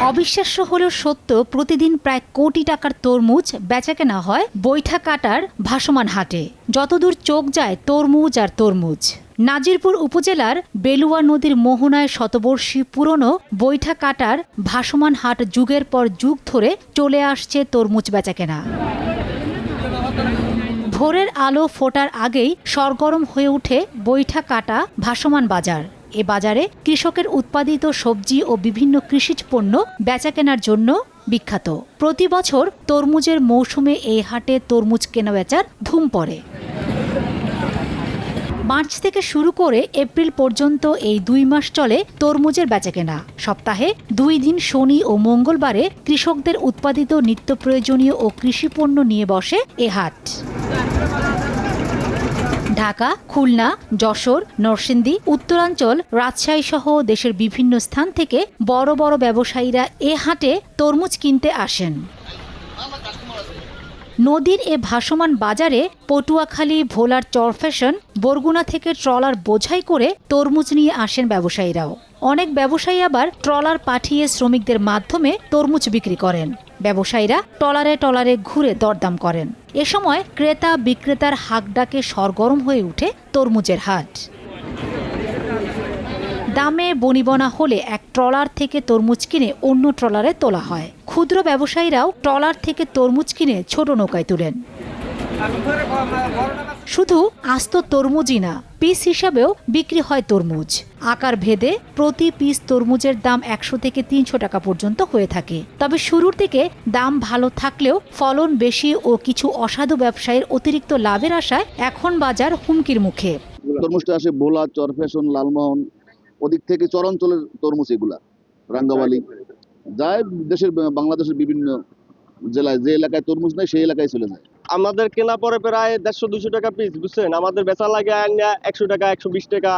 অবিশ্বাস্য হলেও সত্য, প্রতিদিন প্রায় কোটি টাকার তরমুজ বেচাকেনা হয় বৈঠাকাটার ভাসমান হাটে। যতদূর চোখ যায় তরমুজ আর তরমুজ। নাজিরপুর উপজেলার বেলুয়া নদীর মোহনায় শতবর্ষী পুরনো বৈঠাকাটার ভাসমান হাট যুগের পর যুগ ধরে চলে আসছে তরমুজ বেচাকেনা। ভোরের আলো ফোটার আগেই সরগরম হয়ে ওঠে বৈঠাকাটা ভাসমান বাজার। এ বাজারে কৃষকের উৎপাদিত সবজি ও বিভিন্ন কৃষিজ পণ্য বেচাকেনার জন্য বিখ্যাত। প্রতি বছর তরমুজের মৌসুমে এই হাটে তরমুজ কেনাবেচার ধুম পড়ে। মার্চ থেকে শুরু করে এপ্রিল পর্যন্ত এই 2 মাস চলে তরমুজের বেচাকেনা। সপ্তাহে 2 দিন শনি ও মঙ্গলবারে কৃষকদের উৎপাদিত নিত্য প্রয়োজনীয় ও কৃষি পণ্য নিয়ে বসে এ হাট। ঢাকা, খুলনা, যশোর, নরসিংদী, উত্তরাঞ্চল, রাজশাহী সহ দেশের বিভিন্ন স্থান থেকে বড় বড় ব্যবসায়ীরা এ হাটে তরমুজ কিনতে আসেন। নদীর এ ভাসমান বাজারে পটুয়াখালী, ভোলার চরফ্যাশন, বরগুনা থেকে ট্রলার বোঝাই করে তরমুজ নিয়ে আসেন ব্যবসায়ীরাও। অনেক ব্যবসায়ী আবার ট্রলার পাঠিয়ে শ্রমিকদের মাধ্যমে তরমুজ বিক্রি করেন। ব্যবসায়ীরা ট্রলারে ট্রলারে ঘুরে দরদাম করেন। এ সময় ক্রেতা বিক্রেতার হাঁকডাকে সরগরম হয়ে ওঠে তরমুজের হাট। দামে বনিবনা হলে এক ট্রলার থেকে তরমুজ কিনে অন্য ট্রলারে তোলা হয়। ক্ষুদ্র ব্যবসায়ীরাও ট্রলার থেকে তরমুজ কিনে ছোট নৌকায় তুলেন। শুধু আস্ত তরমুজই না, পিস হিসাবেও বিক্রি হয় তরমুজ। আকার ভেদে প্রতি পিস তরমুজের দাম 100 থেকে 300 টাকা পর্যন্ত হয়ে থাকে। তবে শুরুর দিকে দাম ভালো থাকলেও ফলন বেশি ও কিছু অসাধু ব্যবসায়ীর অতিরিক্ত লাভের আশায় এখন বাজার হুমকির মুখে। তরমুজটা আসে ভোলা, চরফ্যাশন, লালমোহন, ওদিক থেকে চরাঞ্চলের তরমুজ, এগুলা রাঙ্গাবালি যায় দেশের বাংলাদেশের বিভিন্ন জেলায়। যে এলাকায় তরমুজ নেই সেই এলাকায় চলে যায়। আমাদের কেনা পরে প্রায় 150-200 টাকা পিস, বুঝছেন। আমাদের বেচা লাগে 100 টাকা, 120 টাকা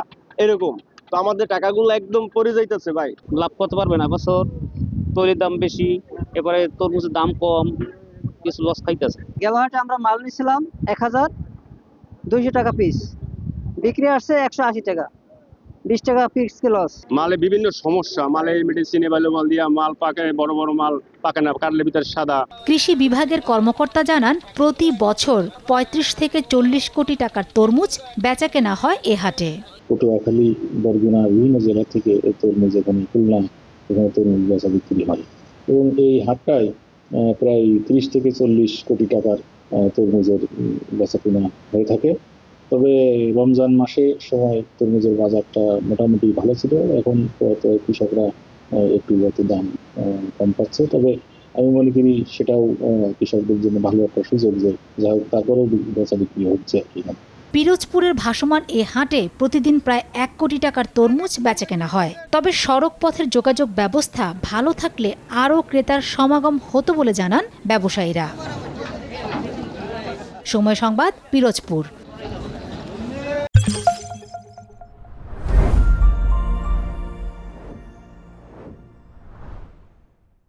এরকম। তো আমাদের টাকাগুলো একদম পড়ে যাইতেছে ভাই। লাভ করতে পারবে না, বছর তৈরির দাম বেশি, এবারে তরমুজের দাম কম, কিছু লস খাইতেছে। গেল হাটে আমরা মাল নিয়েছিলাম 1200 টাকা পিস, বিক্রি আসছে 180 টাকা, 20 টাকা পিস লস। মালে বিভিন্ন সমস্যা, মালে মেডিসিন অ্যাভেলেবল দিয়া মাল পাকে, বড় বড় মাল পাকে না, কাটলে ভিতরে সাদা। কৃষি বিভাগের কর্মকর্তা জানান, প্রতি বছর 35 থেকে 40 কোটি টাকার তরমুজ বেচাকেনা হয় এ হাটে। পটুয়াখালী, বরগুনা, বিভিন্ন জেলা থেকে এই তরমুজ এখানে, খুলনা, এখানে তরমুজ বেচা বিক্রি হয় এবং এই হাটটায় প্রায় 30 থেকে 40 কোটি টাকার তরমুজের বেচা কেনা হয়ে থাকে। তবে রমজান মাসে সময় তরমুজের বাজারটা মোটামুটি ভালো ছিল। এখন কৃষকরা একটু দাম কম পাচ্ছে। তবে আমি মনে করি সেটাও কৃষকদের জন্য ভালো একটা সুযোগ, যে যাই হোক তারপরেও বেচা বিক্রি হচ্ছে আর কি। পিরোজপুরের ভাসমান এ হাটে প্রতিদিন প্রায় 1 কোটি টাকার তরমুজ বেচাকেনা হয়। তবে সড়ক পথের যোগাযোগ ব্যবস্থা ভালো থাকলে আরও ক্রেতার সমাগম হতো বলে জানান ব্যবসায়ীরা। সময় সংবাদ, পিরোজপুর।